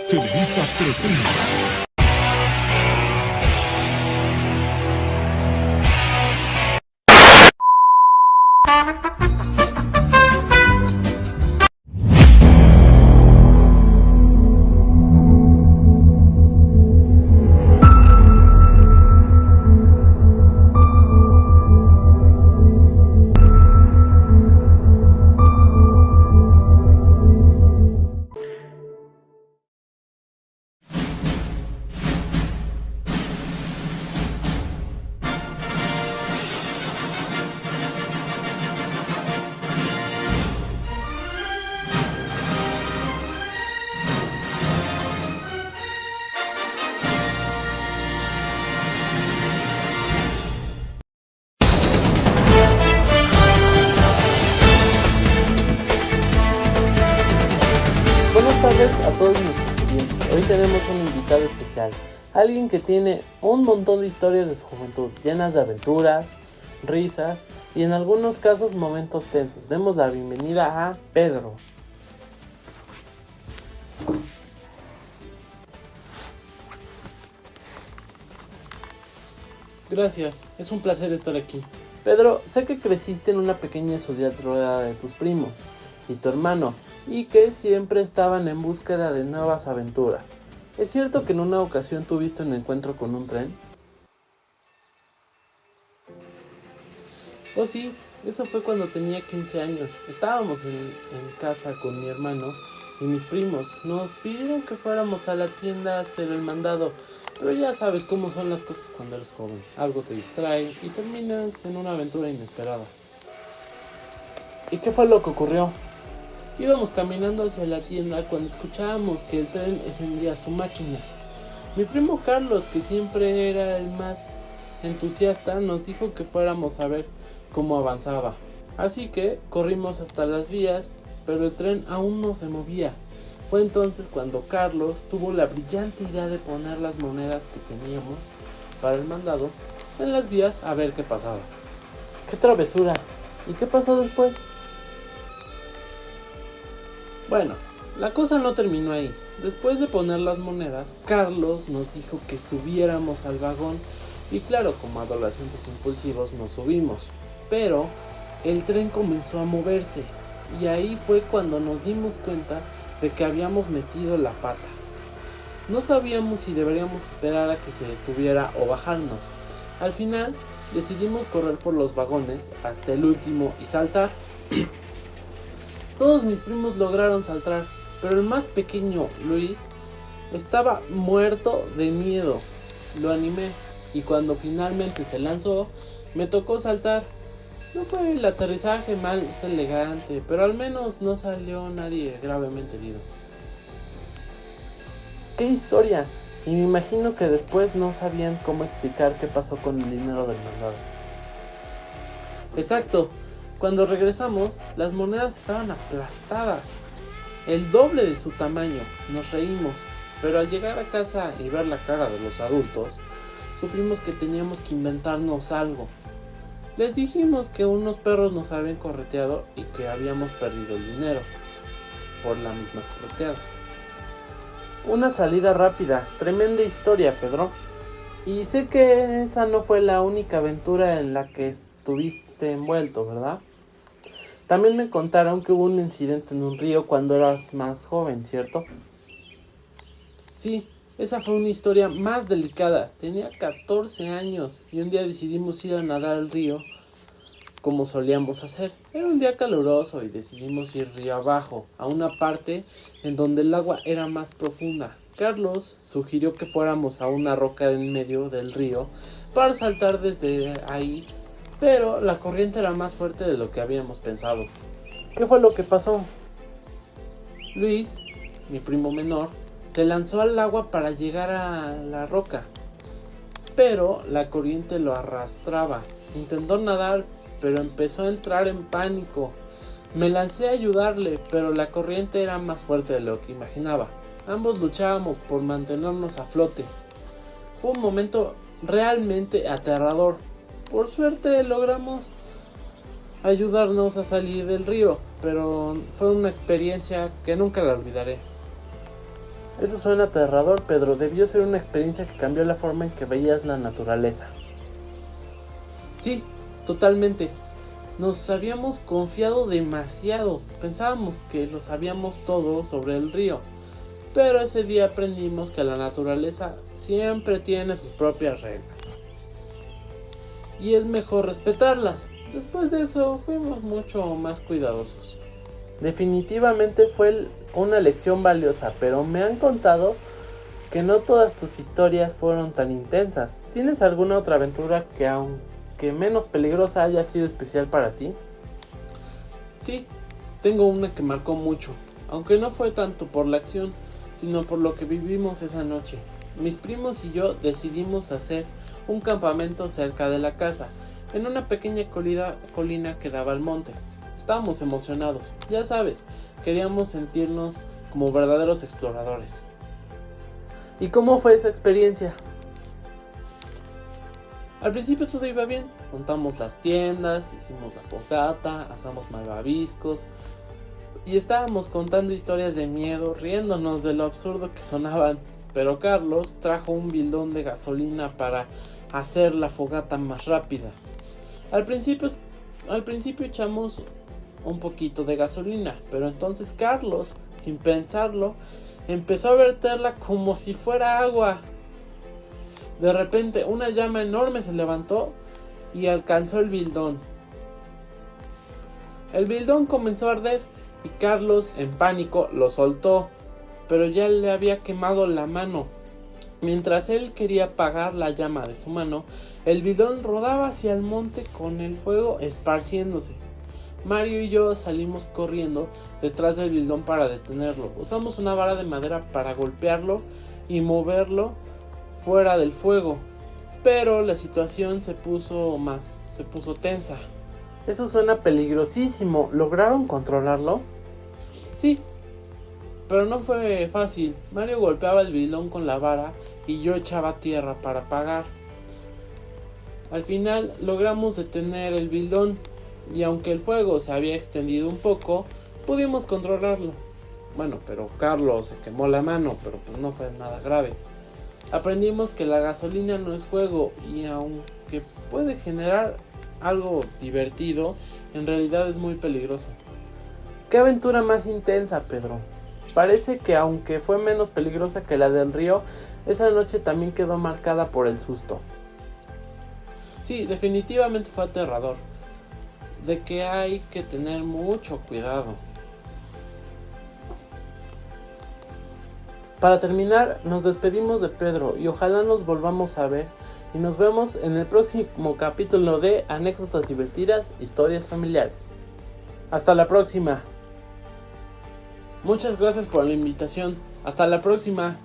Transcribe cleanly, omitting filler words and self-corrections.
Televisa presenta. Buenas tardes a todos nuestros oyentes. Hoy tenemos un invitado especial, alguien que tiene un montón de historias de su juventud, llenas de aventuras, risas y en algunos casos momentos tensos. Demos la bienvenida a Pedro. Gracias, es un placer estar aquí. Pedro, sé que creciste en una pequeña ciudad rodeada de tus primos y tu hermano, y que siempre estaban en búsqueda de nuevas aventuras. ¿Es cierto que en una ocasión tuviste un encuentro con un tren? Oh sí, eso fue cuando tenía 15 años. Estábamos en casa con mi hermano y mis primos. Nos pidieron que fuéramos a la tienda a hacer el mandado, pero ya sabes cómo son las cosas cuando eres joven. Algo te distrae y terminas en una aventura inesperada. ¿Y qué fue lo que ocurrió? Íbamos caminando hacia la tienda cuando escuchábamos que el tren encendía su máquina. Mi primo Carlos, que siempre era el más entusiasta, nos dijo que fuéramos a ver cómo avanzaba. Así que corrimos hasta las vías, pero el tren aún no se movía. Fue entonces cuando Carlos tuvo la brillante idea de poner las monedas que teníamos para el mandado en las vías a ver qué pasaba. ¡Qué travesura! ¿Y qué pasó después? Bueno, la cosa no terminó ahí. Después de poner las monedas, Carlos nos dijo que subiéramos al vagón y claro, como adolescentes impulsivos nos subimos. Pero el tren comenzó a moverse y ahí fue cuando nos dimos cuenta de que habíamos metido la pata. No sabíamos si deberíamos esperar a que se detuviera o bajarnos. Al final decidimos correr por los vagones hasta el último y saltar. Todos mis primos lograron saltar, pero el más pequeño, Luis, estaba muerto de miedo. Lo animé y cuando finalmente se lanzó, me tocó saltar. No fue el aterrizaje más elegante, pero al menos no salió nadie gravemente herido. ¡Qué historia! Y me imagino que después no sabían cómo explicar qué pasó con el dinero del mandado. Exacto. Cuando regresamos, las monedas estaban aplastadas, el doble de su tamaño. Nos reímos, pero al llegar a casa y ver la cara de los adultos, supimos que teníamos que inventarnos algo. Les dijimos que unos perros nos habían correteado y que habíamos perdido el dinero por la misma correteada. Una salida rápida, tremenda historia, Pedro. Y sé que esa no fue la única aventura en la que estuviste envuelto, ¿verdad? También me contaron que hubo un incidente en un río cuando eras más joven, ¿cierto? Sí, esa fue una historia más delicada. Tenía 14 años y un día decidimos ir a nadar al río como solíamos hacer. Era un día caluroso y decidimos ir río abajo, a una parte en donde el agua era más profunda. Carlos sugirió que fuéramos a una roca en medio del río para saltar desde ahí, pero la corriente era más fuerte de lo que habíamos pensado. ¿Qué fue lo que pasó? Luis, mi primo menor, se lanzó al agua para llegar a la roca, pero la corriente lo arrastraba. Intentó nadar, pero empezó a entrar en pánico. Me lancé a ayudarle, pero la corriente era más fuerte de lo que imaginaba. Ambos luchábamos por mantenernos a flote. Fue un momento realmente aterrador. Por suerte logramos ayudarnos a salir del río, pero fue una experiencia que nunca la olvidaré. Eso suena aterrador, Pedro. Debió ser una experiencia que cambió la forma en que veías la naturaleza. Sí, totalmente. Nos habíamos confiado demasiado. Pensábamos que lo sabíamos todo sobre el río. Pero ese día aprendimos que la naturaleza siempre tiene sus propias reglas. Y es mejor respetarlas. Después de eso fuimos mucho más cuidadosos. Definitivamente fue una lección valiosa, pero me han contado que no todas tus historias fueron tan intensas. ¿Tienes alguna otra aventura que aunque menos peligrosa haya sido especial para ti? Sí, tengo una que marcó mucho, aunque no fue tanto por la acción, sino por lo que vivimos esa noche. Mis primos y yo decidimos hacer un campamento cerca de la casa, en una pequeña colina que daba al monte. Estábamos emocionados, ya sabes, queríamos sentirnos como verdaderos exploradores. ¿Y cómo fue esa experiencia? Al principio todo iba bien, montamos las tiendas, hicimos la fogata, asamos malvaviscos y estábamos contando historias de miedo, riéndonos de lo absurdo que sonaban. Pero Carlos trajo un bidón de gasolina para hacer la fogata más rápida. Al principio echamos un poquito de gasolina, pero entonces Carlos, sin pensarlo, empezó a verterla como si fuera agua. De repente una llama enorme se levantó y alcanzó el bidón. El bidón comenzó a arder y Carlos, en pánico, lo soltó, pero ya le había quemado la mano. Mientras él quería apagar la llama de su mano, el bidón rodaba hacia el monte con el fuego esparciéndose. Mario y yo salimos corriendo detrás del bidón para detenerlo. Usamos una vara de madera para golpearlo y moverlo fuera del fuego, pero la situación se puso tensa. Eso suena peligrosísimo. ¿Lograron controlarlo? Sí, pero no fue fácil. Mario golpeaba el bidón con la vara y yo echaba tierra para apagar. Al final logramos detener el bidón y aunque el fuego se había extendido un poco, pudimos controlarlo. Bueno, pero Carlos se quemó la mano, pero pues no fue nada grave. Aprendimos que la gasolina no es juego y aunque puede generar algo divertido, en realidad es muy peligroso. ¡Qué aventura más intensa, Pedro! Parece que aunque fue menos peligrosa que la del río, esa noche también quedó marcada por el susto. Sí, definitivamente fue aterrador, de que hay que tener mucho cuidado. Para terminar, nos despedimos de Pedro y ojalá nos volvamos a ver y nos vemos en el próximo capítulo de Anécdotas Divertidas, Historias Familiares. Hasta la próxima. Muchas gracias por la invitación. Hasta la próxima.